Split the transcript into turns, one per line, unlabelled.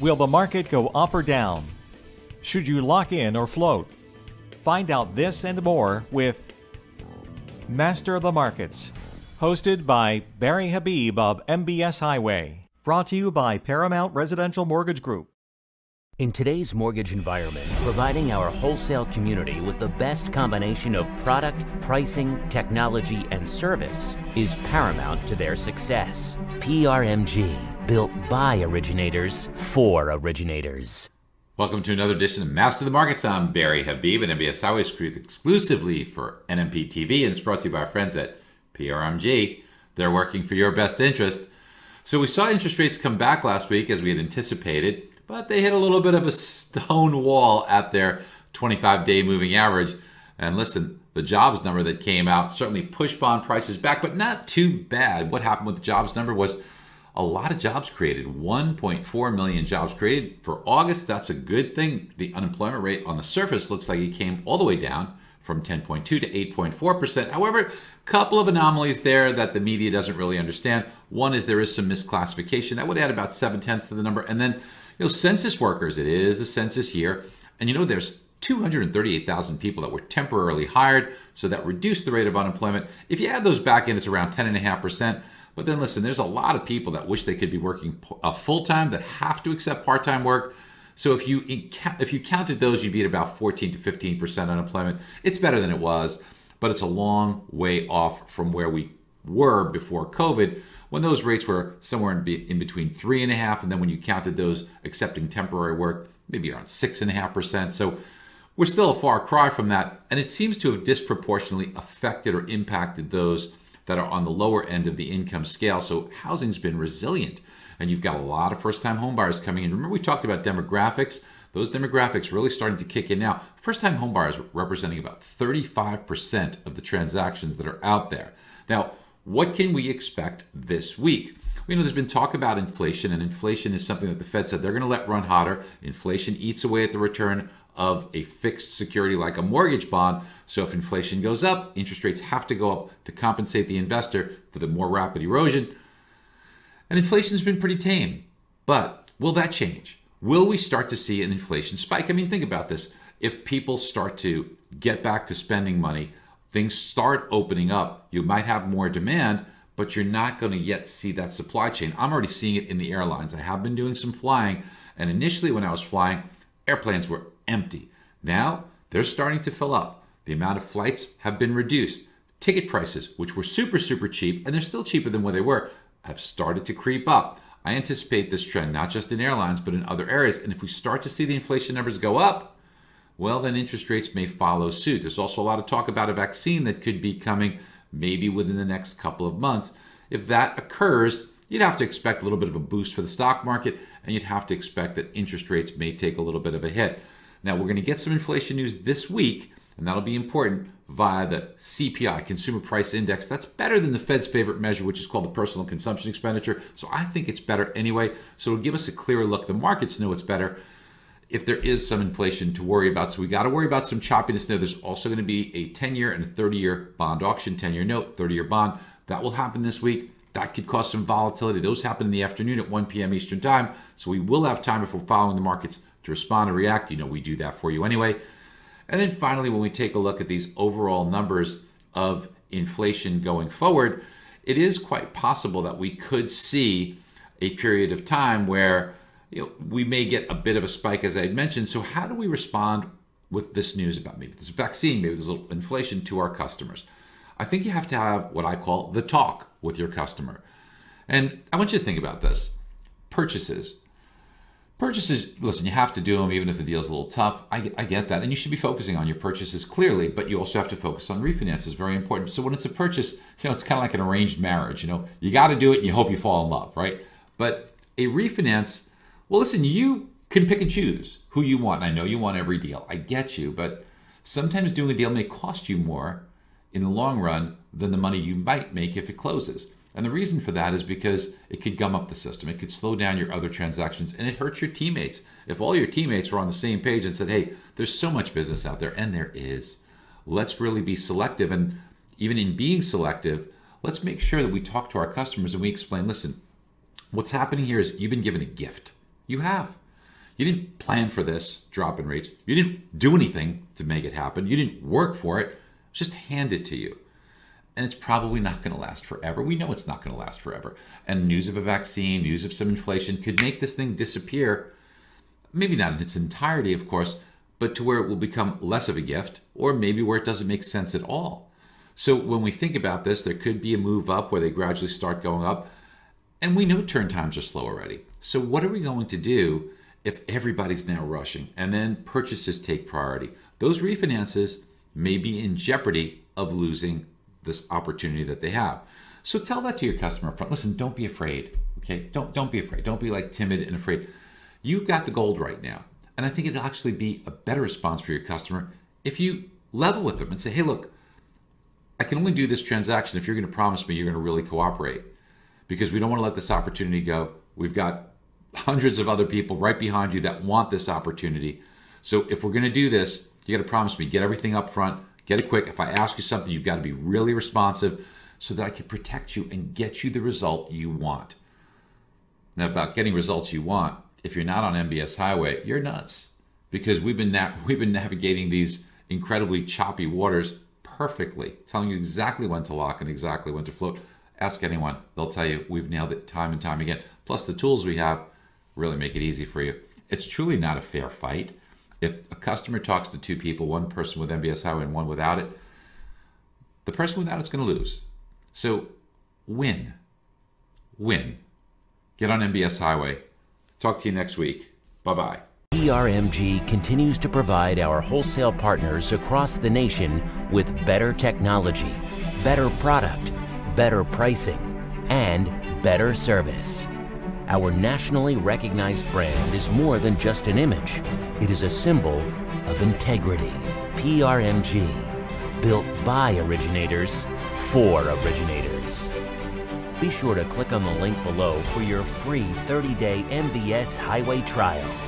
Will the market go up or down? Should you lock in or float? Find out this and more with Master of the Markets, hosted by Barry Habib of MBS Highway. Brought to you by Paramount Residential Mortgage Group.
In today's mortgage environment, providing our wholesale community with the best combination of product, pricing, technology, and service is paramount to their success. PRMG, built by originators for originators.
Welcome to another edition of Master of the Markets. I'm Barry Habib, and MBS Highway is created exclusively for NMP TV, and it's brought to you by our friends at PRMG. They're working for your best interest. So we saw interest rates come back last week as we had anticipated, but they hit a little bit of a stone wall at their 25-day moving average. And listen, the jobs number that came out certainly pushed bond prices back, but not too bad. What happened with the jobs number was a lot of jobs created, 1.4 million jobs created. For August, that's a good thing. The unemployment rate on the surface looks like it came all the way down from 10.2 to 8.4%. However, a couple of anomalies there that the media doesn't really understand. One is there is some misclassification. That would add about 7/10 to the number. And then, census workers, it is a census year. And there's 238,000 people that were temporarily hired, so that reduced the rate of unemployment. If you add those back in, it's around 10.5%. But then listen, there's a lot of people that wish they could be working full-time that have to accept part-time work. So if you counted those, you'd be at about 14 to 15% unemployment. It's better than it was, but it's a long way off from where we were before COVID, when those rates were somewhere in between 3.5%, and then when you counted those accepting temporary work, maybe around 6.5%. So we're still a far cry from that, and it seems to have disproportionately affected or impacted those that are on the lower end of the income scale. So housing's been resilient, and you've got a lot of first-time homebuyers coming in. Remember we talked about demographics? Those demographics really starting to kick in now. First-time homebuyers representing about 35% of the transactions that are out there. Now, what can we expect this week? There's been talk about inflation, and inflation is something that the Fed said they're going to let run hotter. Inflation eats away at the return of a fixed security like a mortgage bond. So if inflation goes up, interest rates have to go up to compensate the investor for the more rapid erosion. And inflation's been pretty tame. But will that change? Will we start to see an inflation spike? Think about this. If people start to get back to spending money, things start opening up, you might have more demand, but you're not going to yet see that supply chain. I'm already seeing it in the airlines. I have been doing some flying, and initially when I was flying, airplanes were empty. Now they're starting to fill up. The amount of flights have been reduced. Ticket prices, which were super cheap, and they're still cheaper than where they were, have started to creep up. I anticipate this trend not just in airlines, but in other areas. And if we start to see the inflation numbers go up, well, then interest rates may follow suit. There's also a lot of talk about a vaccine that could be coming maybe within the next couple of months. If that occurs, you'd have to expect a little bit of a boost for the stock market, and you'd have to expect that interest rates may take a little bit of a hit. Now, we're going to get some inflation news this week, and that'll be important via the CPI, Consumer Price Index. That's better than the Fed's favorite measure, which is called the Personal Consumption Expenditure. So I think it's better anyway. So it'll give us a clearer look. The markets know it's better if there is some inflation to worry about. So we got to worry about some choppiness there. There's also going to be a 10-year and a 30-year bond auction, 10-year note, 30-year bond. That will happen this week. That could cause some volatility. Those happen in the afternoon at 1 p.m. Eastern time. So we will have time if we're following the markets to respond and react. We do that for you anyway. And then finally, when we take a look at these overall numbers of inflation going forward, it is quite possible that we could see a period of time where we may get a bit of a spike, as I had mentioned. So how do we respond with this news about maybe this vaccine, maybe there's a little inflation to our customers? I think you have to have what I call the talk with your customer. And I want you to think about this. Purchases, listen, you have to do them even if the deal's a little tough. I get that. And you should be focusing on your purchases clearly, but you also have to focus on refinances. Very important. So when it's a purchase, it's kind of like an arranged marriage. You got to do it and you hope you fall in love, right? But a refinance, well, listen, you can pick and choose who you want. And I know you want every deal. I get you. But sometimes doing a deal may cost you more in the long run than the money you might make if it closes. And the reason for that is because it could gum up the system. It could slow down your other transactions, and it hurts your teammates. If all your teammates were on the same page and said, hey, there's so much business out there, and there is, let's really be selective. And even in being selective, let's make sure that we talk to our customers and we explain, listen, what's happening here is you've been given a gift. You have. You didn't plan for this drop in rates. You didn't do anything to make it happen. You didn't work for it. It's just handed to you. And it's probably not going to last forever. We know it's not going to last forever. And news of a vaccine, news of some inflation could make this thing disappear. Maybe not in its entirety, of course, but to where it will become less of a gift, or maybe where it doesn't make sense at all. So when we think about this, there could be a move up where they gradually start going up. And we know turn times are slow already. So what are we going to do if everybody's now rushing and then purchases take priority? Those refinances may be in jeopardy of losing this opportunity that they have. So tell that to your customer up front. Listen, don't be afraid, okay? Don't be afraid. Don't be like timid and afraid. You've got the gold right now. And I think it'll actually be a better response for your customer if you level with them and say, hey, look, I can only do this transaction if you're going to promise me you're going to really cooperate, because we don't want to let this opportunity go. We've got hundreds of other people right behind you that want this opportunity. So if we're going to do this, you got to promise me, get everything up front, get it quick. If I ask you something, you've got to be really responsive so that I can protect you and get you the result you want. Now, about getting results you want, if you're not on MBS Highway, you're nuts, because we've been navigating these incredibly choppy waters perfectly, telling you exactly when to lock and exactly when to float. Ask anyone. They'll tell you we've nailed it time and time again. Plus the tools we have really make it easy for you. It's truly not a fair fight. If a customer talks to two people, one person with MBS Highway and one without it, the person without it's going to lose. So win. Get on MBS Highway. Talk to you next week. Bye-bye.
PRMG continues to provide our wholesale partners across the nation with better technology, better product, better pricing, and better service. Our nationally recognized brand is more than just an image. It is a symbol of integrity. PRMG, built by originators for originators. Be sure to click on the link below for your free 30-day MBS Highway trial.